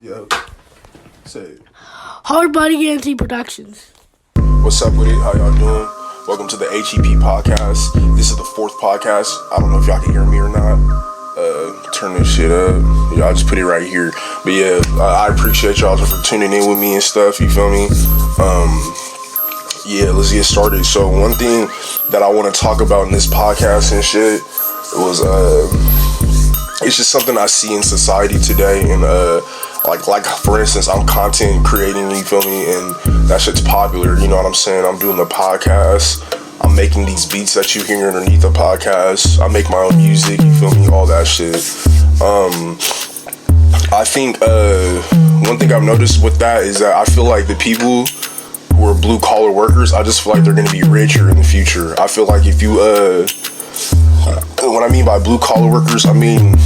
Yeah. Say it. Hard Body Guarantee Productions. What's up with it? How y'all doing? Welcome to the HEP podcast. This is the fourth podcast. I don't know if y'all can hear me or not. Turn this shit up. Yeah, I'll just put it right here. But yeah, I appreciate y'all for tuning in with me and stuff. You feel me? Yeah, let's get started. So one thing that I want to talk about in this podcast and shit was it's just something I see in society today, and like for instance, I'm content creating, you feel me, and that shit's popular, you know what I'm saying? I'm doing the podcast, I'm making these beats that you hear underneath the podcast, I make my own music, you feel me, all that shit. I think one thing I've noticed with that is that I feel like the people who are blue collar workers, I just feel like they're gonna be richer in the future. I feel like if you what I mean by blue collar workers, I mean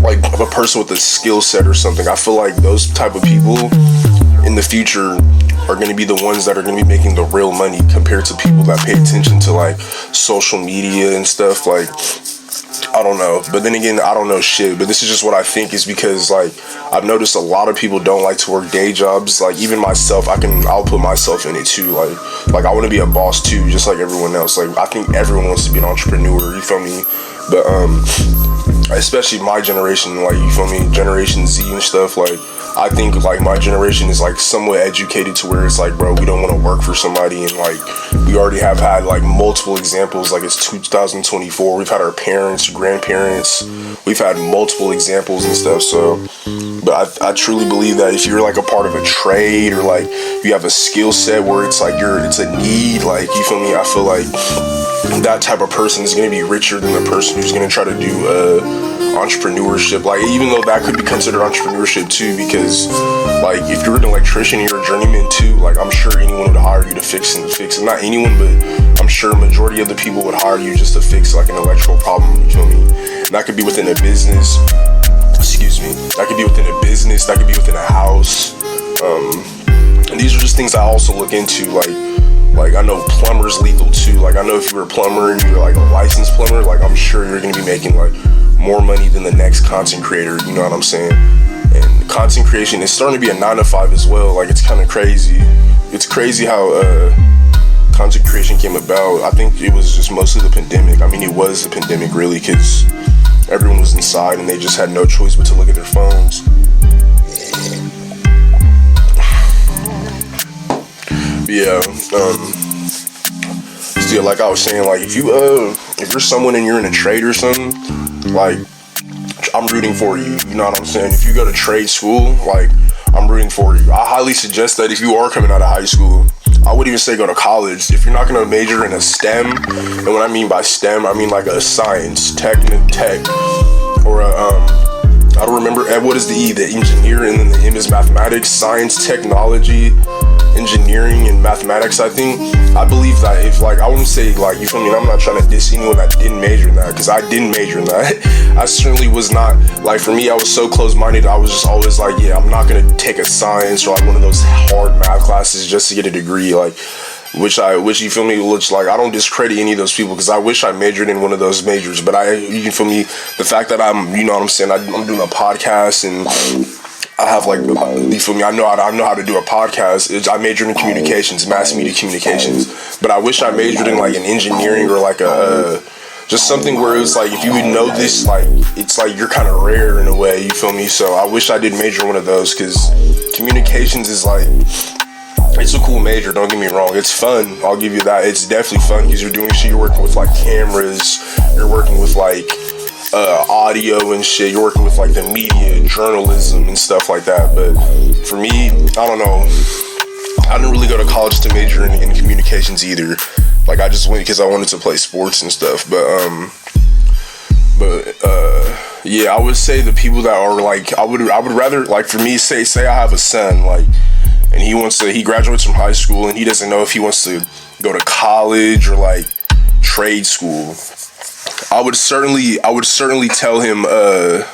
like a person with a skill set or something. I feel like those type of people in the future are going to be the ones that are going to be making the real money compared to people that pay attention to like social media and stuff. Like, I don't know, but then again, I don't know shit, but this is just what I think, is because like I've noticed a lot of people don't like to work day jobs. Like even myself, I'll put myself in it too. Like I want to be a boss too, just like everyone else. Like I think everyone wants to be an entrepreneur, you feel me? But especially my generation, like, you feel me, Generation Z and stuff, like I think like my generation is like somewhat educated to where it's like, bro, we don't want to work for somebody, and like we already have had like multiple examples. Like it's 2024, we've had our parents, grandparents, we've had multiple examples and stuff. So but I truly believe that if you're like a part of a trade, or like you have a skill set where it's like it's a need, like, you feel me, I feel like that type of person is going to be richer than the person who's going to try to do entrepreneurship. Like, even though that could be considered entrepreneurship too, because like if you're an electrician and you're a journeyman too, like I'm sure anyone would hire you to fix. Not anyone, but I'm sure a majority of the people would hire you just to fix like an electrical problem, you feel me? And that could be within a business, that could be within a business, that could be within a house. And these are just things I also look into. Like I know plumber's legal too. Like I know if you're a plumber and you're like a licensed plumber, like I'm sure you're gonna be making like more money than the next content creator, you know what I'm saying? And content creation is starting to be a 9-to-5 as well. Like it's kind of crazy. It's crazy how content creation came about. I think it was just mostly the pandemic. I mean, it was the pandemic really, because everyone was inside and they just had no choice but to look at their phones. Yeah, so like I was saying, like if you're someone and you're in a trade or something, like I'm rooting for you, you know what I'm saying? If you go to trade school, like I'm rooting for you. I highly suggest that if you are coming out of high school, I would even say go to college. If you're not going to major in a STEM, and what I mean by STEM, I mean like a science, tech, or I don't remember, what is the E? The engineer, and then the M is mathematics, science, technology, engineering, and mathematics. I believe that if, like, I wouldn't say, like, you feel me, and I'm not trying to diss anyone that didn't major in that, because I didn't major in that. I certainly was not, like, for me, I was so close-minded, I was just always like, yeah, I'm not going to take a science or, like, one of those hard math classes just to get a degree, like, which you feel me, which, like, I don't discredit any of those people, because I wish I majored in one of those majors, but you feel me, the fact that I'm, you know what I'm saying, I'm doing a podcast, and I have, like, you feel me, I know how to do a podcast. I majored in communications, mass media communications, but I wish I majored in, like, an engineering, or, like, just something where it's like, if you would know this, like, it's like you're kind of rare in a way, you feel me? So I wish I did major in one of those, because communications is like, it's a cool major, don't get me wrong. It's fun, I'll give you that. It's definitely fun, because you're doing shit, you're working with like cameras, you're working with like audio and shit, you're working with like the media, journalism and stuff like that. But for me, I don't know, I didn't really go to college to major in communications either. Like I just went because I wanted to play sports and stuff. But yeah, I would say the people that are like, I would rather, like, for me, say I have a son, like, and he graduates from high school and he doesn't know if he wants to go to college or like trade school. I would certainly tell him to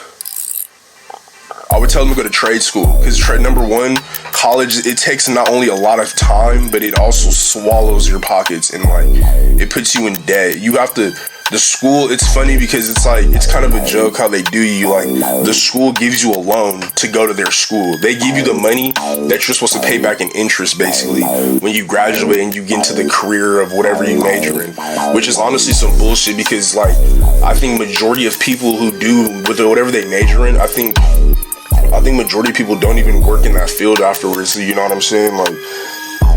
go to trade school, because number one, college, it takes not only a lot of time, but it also swallows your pockets, and like it puts you in debt. You have to the school, it's funny because it's like, it's kind of a joke how they do you. Like, the school gives you a loan to go to their school. They give you the money that you're supposed to pay back in interest, basically, when you graduate and you get into the career of whatever you major in, which is honestly some bullshit because, like, I think majority of people who do with whatever they major in, I think majority of people don't even work in that field afterwards. You know what I'm saying?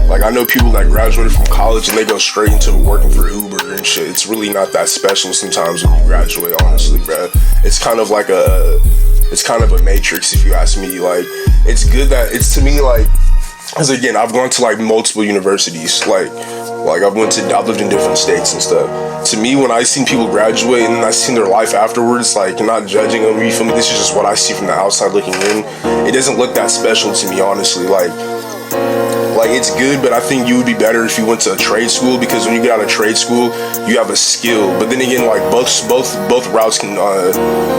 Like I know people that graduated from college and they go straight into working for Uber and shit. It's really not that special sometimes when you graduate, honestly, bro. It's kind of a matrix, if you ask me. Like, it's good that it's, to me, like, because again, I've gone to like multiple universities, like I've lived in different states and stuff. To me, when I seen people graduate and I seen their life afterwards, like, not judging them, you feel me? This is just what I see from the outside looking in. It doesn't look that special to me, honestly. Like it's good, but I think you would be better if you went to a trade school, because when you get out of trade school, you have a skill. But then again, like, both routes can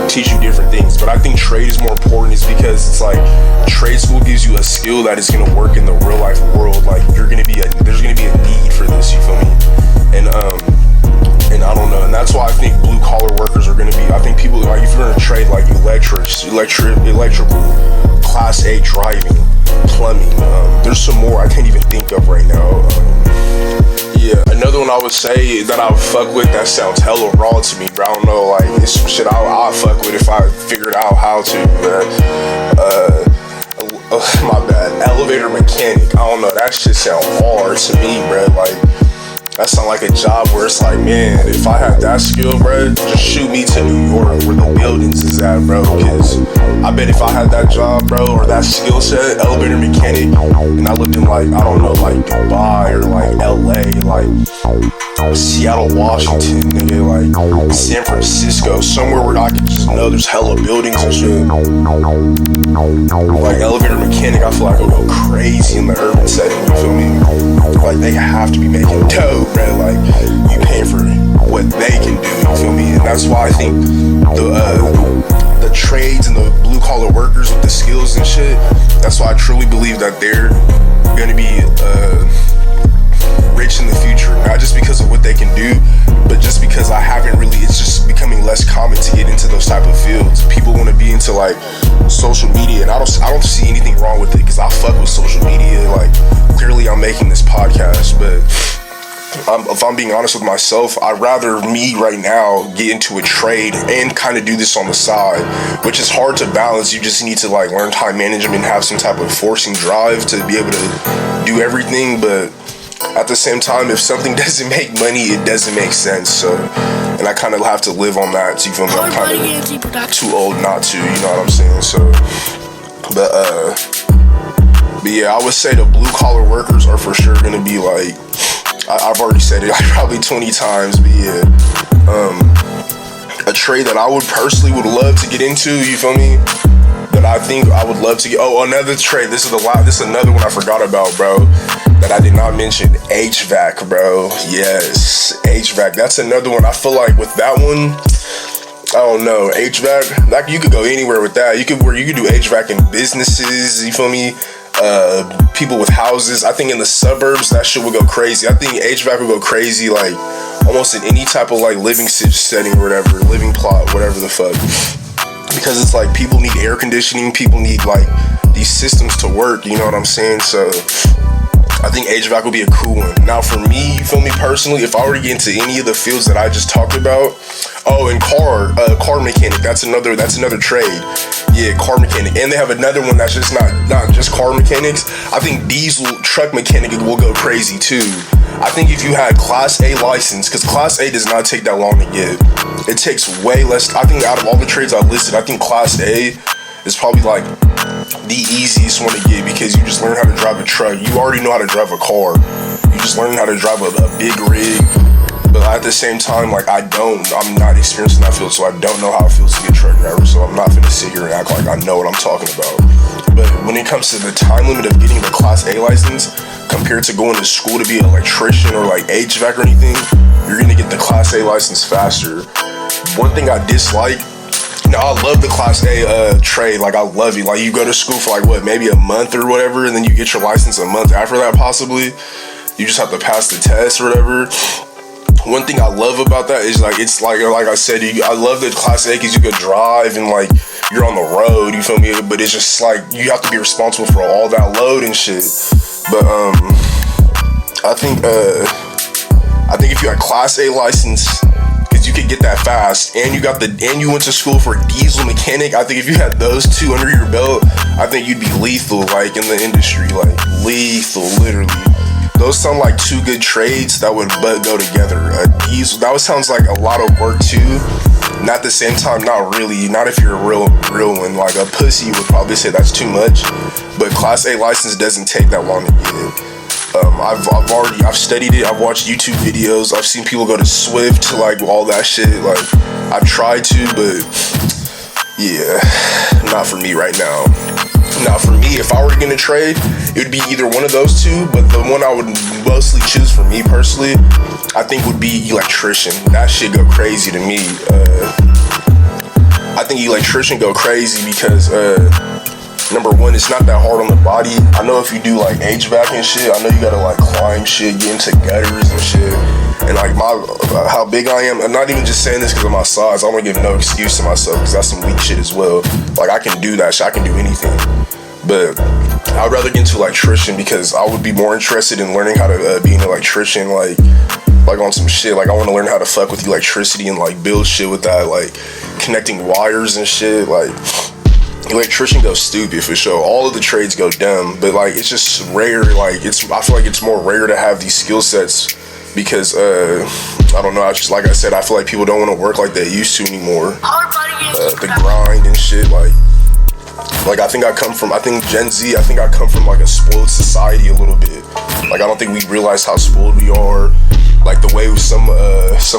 teach you different things. But I think trade is more important, is because it's like trade school gives you a skill that is gonna work in the real life world. Like, there's gonna be a need for this. You feel me? And I don't know, and that's why I think blue collar workers are gonna be. I think people, like, if you're in a trade like electrical, class A driving, plumbing. There's some more I can't even think of right now. Yeah, another one I would say that I would fuck with that sounds hella raw to me, but I don't know, like, it's some shit I'll fuck with if I figured out how to, man. My bad. Elevator mechanic. I don't know, that shit sound hard to me, bro. Like, that sound like a job where it's like, man, if I had that skill, bro, just shoot me to New York where the buildings is at, bro. Because I bet if I had that job, bro, or that skill set, elevator mechanic, and I lived in, like, I don't know, like Dubai or like LA, like Seattle, Washington, nigga, like San Francisco, somewhere where I could just know there's hella buildings and shit. Like, elevator mechanic, I feel like I'll go crazy in the urban setting, you feel me? Like, they have to be making dough, bro. Like, you paying for what they can do, you feel me? And that's why I think the trades and the blue collar workers with the skills and shit, that's why I truly believe that they're gonna be rich in the future. Not just because of what they can do, but just because it's just becoming less common to get into those type of fields. People want to be into, like, social media, and I don't see anything wrong with it, because I fuck with social media. Like, clearly I'm making this podcast, but if I'm being honest with myself, I'd rather me right now get into a trade and kind of do this on the side, which is hard to balance. You just need to, like, learn time management and have some type of forcing drive to be able to do everything. But at the same time, if something doesn't make money, it doesn't make sense. So, and I kind of have to live on that. So you feel me? I'm kind of too old not to, you know what I'm saying? So, but yeah, I would say the blue collar workers are for sure gonna be, like, I've already said it, like, probably 20 times, but yeah, a trade that I would personally love to get into, you feel me? That I think I would love to get. Oh, another trade. This is another one I forgot about, bro, that I did not mention. HVAC, bro. Yes, HVAC. That's another one. I feel like with that one, I don't know, HVAC. Like, you could go anywhere with that. You could do HVAC in businesses. You feel me? People with houses. I think in the suburbs that shit would go crazy. I think HVAC would go crazy, like, almost in any type of, like, living setting or whatever, living plot, whatever the fuck. Because it's like, people need air conditioning, people need, like, these systems to work, you know what I'm saying? So I think HVAC would be a cool one. Now for me, you feel me, personally, if I were to get into any of the fields that I just talked about, and car mechanic, that's another trade. Yeah, car mechanic. And they have another one that's just not just car mechanics. I think diesel truck mechanic will go crazy too. I think if you had Class A license, because Class A does not take that long to get. It takes way less. I think out of all the trades I listed, I think Class A is probably, like, the easiest one to get, because you just learn how to drive a truck. You already know how to drive a car. You just learn how to drive a big rig. But at the same time, like, I'm not experienced in that field, so I don't know how it feels to be a truck driver, so I'm not gonna sit here and act like I know what I'm talking about. But when it comes to the time limit of getting the Class A license, compared to going to school to be an electrician or, like, HVAC or anything, you're gonna get the Class A license faster. One thing I dislike, I love the Class A trade, like, I love it. Like, you go to school for, like, what, maybe a month or whatever, and then you get your license a month after that, possibly. You just have to pass the test or whatever. one thing I love about that is like it's like I said, I love the Class A because you could drive and like you're on the road, you feel me? But it's just like you have to be responsible for all that load and shit. But I think if you had Class A license, because you could get that fast, and you went to school for a diesel mechanic. I think if you had those two under your belt, I think you'd be lethal, like in the industry, like lethal, literally. Those sound like two good trades that would go together. A diesel, that sounds like a lot of work too. Not at the same time, not really. Not if you're a real one. Like a pussy would probably say that's too much. But Class A license doesn't take that long to get. I've studied it. I've watched YouTube videos. I've seen people go to Swift to like all that shit. Like I've tried to, but yeah, not for me right now. Now for me, if I were gonna trade, it would be either one of those two, but the one I would mostly choose for me personally, I think would be electrician. That shit go crazy to me. I think electrician go crazy because number one, it's not that hard on the body. I know if you do like HVAC and shit, I know you gotta like climb shit, get into gutters and shit. And like how big I am, I'm not even just saying this because of my size. I don't want to give no excuse to myself because that's some weak shit as well. Like I can do that shit, I can do anything. But I'd rather get into electrician because I would be more interested in learning how to be an electrician, like on some shit. Like I want to learn how to fuck with electricity and like build shit with that, like connecting wires and shit. Like electrician goes stupid for sure. All of the trades go dumb, but like it's just rare. Like I feel like it's more rare to have these skill sets because I don't know. I just like I said, I feel like people don't want to work like they used to anymore. The grind and shit, like I think Gen Z, I think I come from like a spoiled society a little bit. Like I don't think we realize how spoiled we are. Like the way some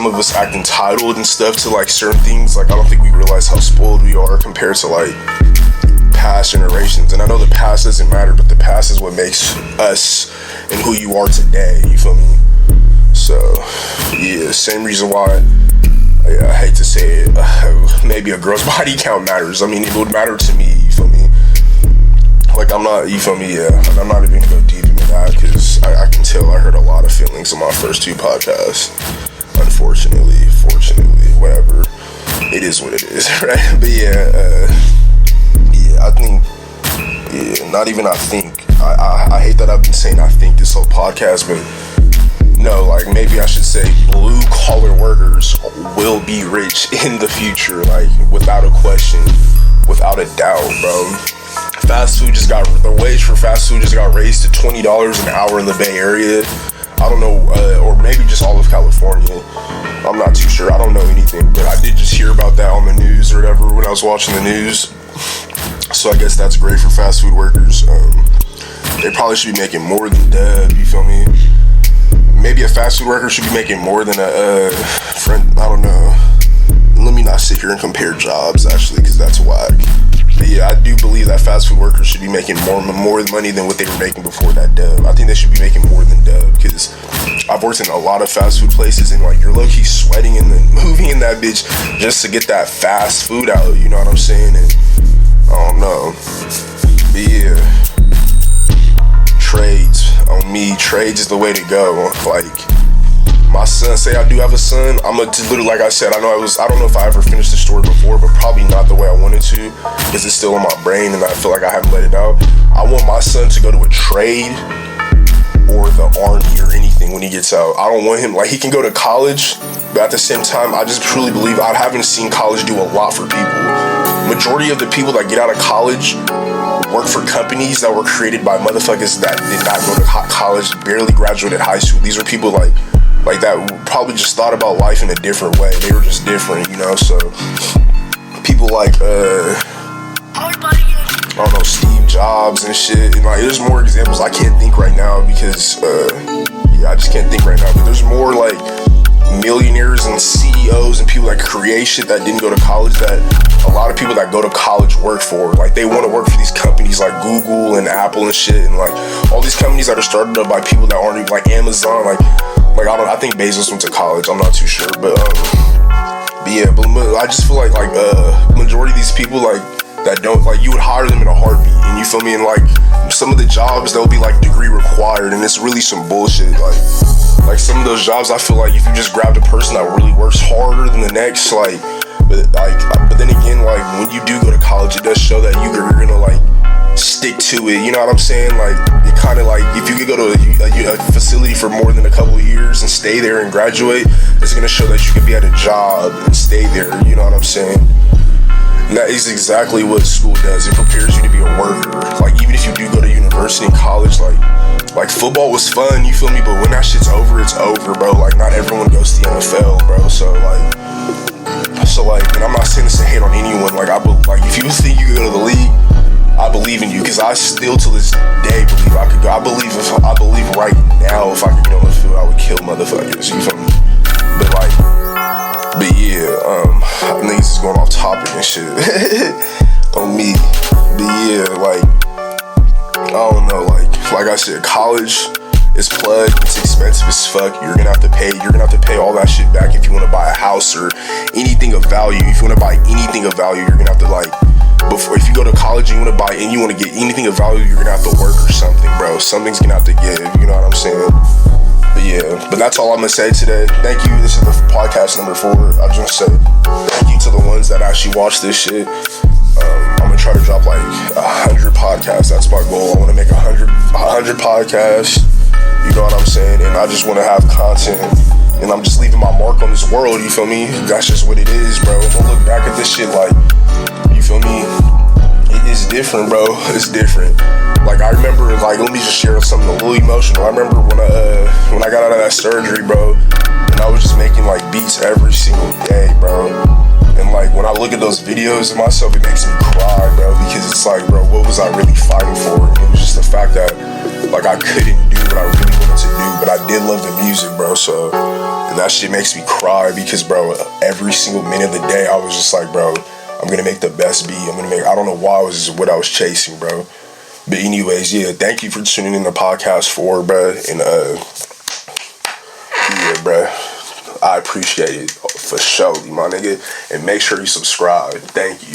of us act entitled and stuff to like certain things. Like I don't think we realize how spoiled we are compared to like past generations. And I know the past doesn't matter, but the past is what makes us and who you are today. You feel me? So yeah, same reason why I hate to say it, maybe a girl's body count matters. I mean, it would matter to me, you feel me? Like I'm not, you feel me? Yeah, and I'm not even gonna go deep into that because I can tell I hurt a lot of feelings in my first two podcasts. Unfortunately, fortunately, whatever. It is what it is, right? But yeah, I think, not even I think. I hate that I've been saying I think this whole podcast, but no, like maybe I should say blue collar workers will be rich in the future, like without a question, without a doubt, bro. The wage for fast food just got raised to $20 an hour in the Bay Area. I don't know, or maybe just all of California. I'm not too sure. I don't know anything, but I did just hear about that on the news or whatever when I was watching the news. So I guess that's great for fast food workers. They probably should be making more than Deb, you feel me? Maybe a fast food worker should be making more than a friend. I don't know. Let me not sit here and compare jobs, actually, because that's whack. But yeah, I do believe that fast food workers should be making more money than what they were making before that dub. I think they should be making more than dub because I've worked in a lot of fast food places and like you're low-key sweating and then moving in that bitch just to get that fast food out. You know what I'm saying? And I don't know. But yeah, trades on me. Trades is the way to go. Like my son, say I do have a son, I'm gonna literally, like I said, I don't know if I ever finished the story before, but probably not the way I wanted to, because it's still in my brain and I feel like I haven't let it out. I want my son to go to a trade or the army or anything when he gets out. I don't want him, like he can go to college, but at the same time, I just truly believe I haven't seen college do a lot for people. Majority of the people that get out of college work for companies that were created by motherfuckers that did not go to college, barely graduated high school. These are people like that probably just thought about life in a different way. They were just different, you know. So people like I don't know, Steve Jobs and shit. And like there's more examples I can't think right now because I just can't think right now. But there's more like millionaires and CEOs and people that create shit that didn't go to college that a lot of people that go to college work for. Like they want to work for these companies like Google and Apple and shit, and like all these companies that are started up by people that aren't even like Amazon. Like I think Bezos went to college. I'm not too sure, but yeah. But I just feel like majority of these people like that don't, like you would hire them in a heartbeat, and you feel me? And like some of the jobs, they'll be like degree required, and it's really some bullshit. Like some of those jobs, I feel like if you just grabbed a person that really works harder than the next, but then again, like when you do go to college, it does show that you're gonna like stick to it. You know what I'm saying? Like it kind of like if you could go to a facility for more than a couple of years and stay there and graduate, it's gonna show that you could be at a job and stay there. You know what I'm saying? And that is exactly what school does. It prepares you to be a worker. Like even if you do go to university and college, like football was fun, you feel me? But when that shit's over, it's over, bro. Like not everyone goes to the NFL, bro. So like, and I'm not saying this to hate on anyone. Like if you think you could go to the league, I believe in you, because I still to this day believe I could go. I believe right now if I could get on the field, I would kill motherfuckers. You feel me? But yeah, niggas is going off topic and shit on me. But yeah, like I don't know, like I said, college is plug, it's expensive as fuck. You're gonna have to pay all that shit back if you wanna buy a house or anything of value. If you wanna buy anything of value, you're gonna have to if you go to college and you wanna get anything of value, you're gonna have to work or something, bro. Something's gonna have to give, you know what I'm saying? But yeah, but that's all I'm gonna say today. Thank you. This is the podcast number 4. I just say thank you to the ones that actually watch this shit. I'm gonna try to drop like 100 podcasts. That's my goal. I wanna make 100 podcasts. You know what I'm saying? And I just wanna have content. And I'm just leaving my mark on this world, you feel me? That's just what it is, bro. I'm gonna look back at this shit like, you feel me? It's different, bro. It's different. Like I remember, like let me just share something a little emotional. I remember when I got out of that surgery, bro, and I was just making like beats every single day, bro. And like when I look at those videos of myself, it makes me cry, bro, because it's like, bro, what was I really fighting for? And it was just the fact that like I couldn't do what I really wanted to do, but I did love the music, bro. So, and that shit makes me cry because, bro, every single minute of the day, I was just like, bro, I'm gonna make the best beat. I don't know why it was what I was chasing, bro. But anyways, yeah, thank you for tuning in to podcast 4, bro. And yeah, bro, I appreciate it for sure, my nigga. And make sure you subscribe. Thank you.